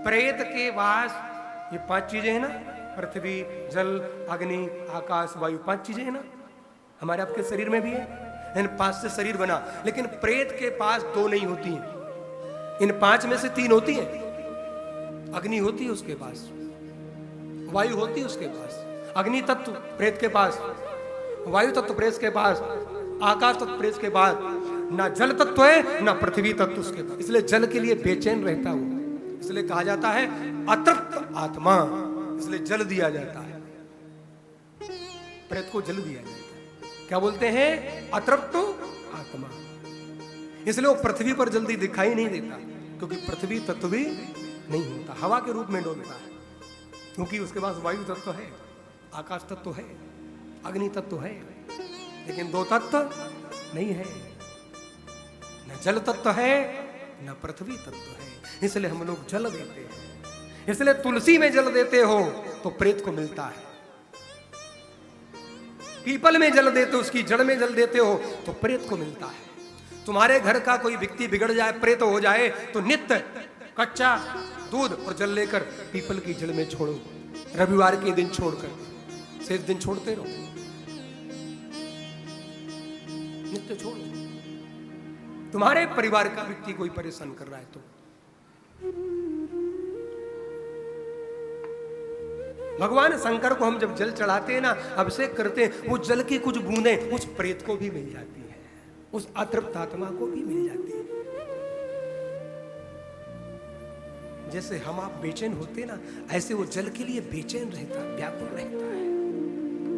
प्रेत के वास ये 5 चीजें हैं ना, पृथ्वी, जल, अग्नि, आकाश, वायु, 5 चीजें हैं ना, हमारे आपके शरीर में भी है। इन 5 से शरीर बना, लेकिन प्रेत के पास 2 नहीं होती हैं। इन 5 में से 3 होती हैं। अग्नि होती है उसके पास, वायु होती है उसके पास, अग्नि तत्व प्रेत के पास, वायु तत्व प्रेत के पास, आकाश तत्व प्रेत के पास, ना जल तत्व है ना पृथ्वी तत्व उसके पास। इसलिए जल के लिए बेचैन रहता हूं, इसलिए कहा जाता है अतृप्त आत्मा, इसलिए जल दिया जाता है, प्रेत को जल दिया जाता है। क्या बोलते हैं? अतृप्त आत्मा। इसलिए वो पृथ्वी पर जल्दी दिखाई नहीं देता, क्योंकि पृथ्वी तत्व भी नहीं होता, हवा के रूप में डोलता है, क्योंकि उसके पास वायु तत्व है, आकाश तत्व है, अग्नि तत्व है, लेकिन 2 तत्व नहीं है, न जल तत्व है न पृथ्वी तत्व है। इसलिए हम लोग जल देते हैं। इसलिए तुलसी में जल देते हो तो प्रेत को मिलता है, पीपल में जल देते हो, उसकी जड़ में जल देते हो तो प्रेत को मिलता है। तुम्हारे घर का कोई व्यक्ति बिगड़ जाए, प्रेत हो जाए, तो नित्य कच्चा दूध और जल लेकर पीपल की जड़ में छोड़ो, रविवार के दिन छोड़कर, शेष दिन छोड़ते रहो, नित्य छोड़ो। तुम्हारे परिवार का व्यक्ति कोई परेशान कर रहा है तो भगवान शंकर को हम जब जल चढ़ाते हैं ना, अभिषेक करते हैं, वो जल की कुछ बूंदें उस प्रेत को भी मिल जाती है, उस अतृप्त आत्मा को भी मिल जाती है। जैसे हम आप बेचैन होते ना, ऐसे वो जल के लिए बेचैन रहता, व्याकुल रहता है,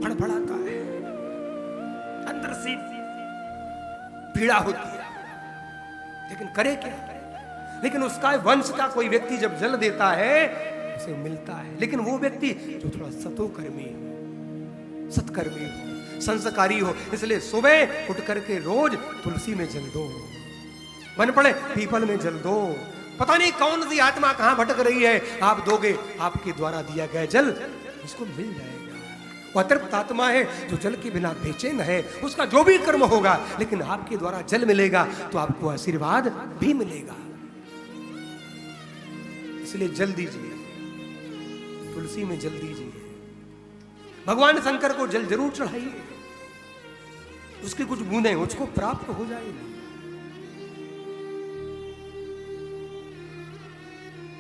फड़फड़ाता है, अंदर से पीड़ा होती है, लेकिन करे क्या? लेकिन उसका वंश का कोई व्यक्ति जब जल देता है उसे मिलता है। लेकिन वो व्यक्ति जो थोड़ा सतोकर्मी हो, सत्कर्मी हो, संस्कारी हो, इसलिए सुबह उठ करके रोज तुलसी में जल दो, मन पड़े पीपल में जल दो। पता नहीं कौन सी आत्मा कहां भटक रही है, आप दोगे, आपके द्वारा दिया गया जल उसको मिल जाएगा। वो अतृप्त आत्मा है जो जल के बिना बेचैन है, उसका जो भी कर्म होगा, लेकिन आपके द्वारा जल मिलेगा तो आपको आशीर्वाद भी मिलेगा। इसलिए जल दीजिए, तुलसी में जल दीजिए, भगवान शंकर को जल जरूर चढ़ाइए, उसकी कुछ बूंदें उसको प्राप्त हो जाएगी।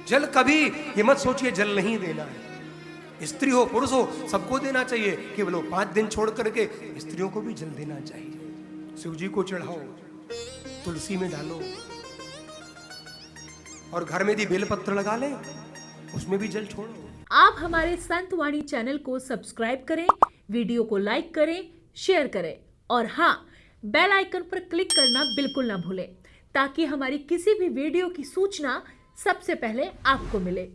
जल कभी ये मत सोचिए जल नहीं देना है, स्त्री हो पुरुष हो सबको देना चाहिए, केवल 5 दिन छोड़ करके स्त्रियों को भी जल देना चाहिए। शिव जी को चढ़ाओ, तुलसी में डालो, और घर में भी बेलपत्र लगा ले, उसमें भी जल छोड़ो। आप हमारे संत वाणी चैनल को सब्सक्राइब करें, वीडियो को लाइक करें, शेयर करें, और हाँ, बेल आइकन पर क्लिक करना बिल्कुल ना भूलें, ताकि हमारी किसी भी वीडियो की सूचना सबसे पहले आपको मिले।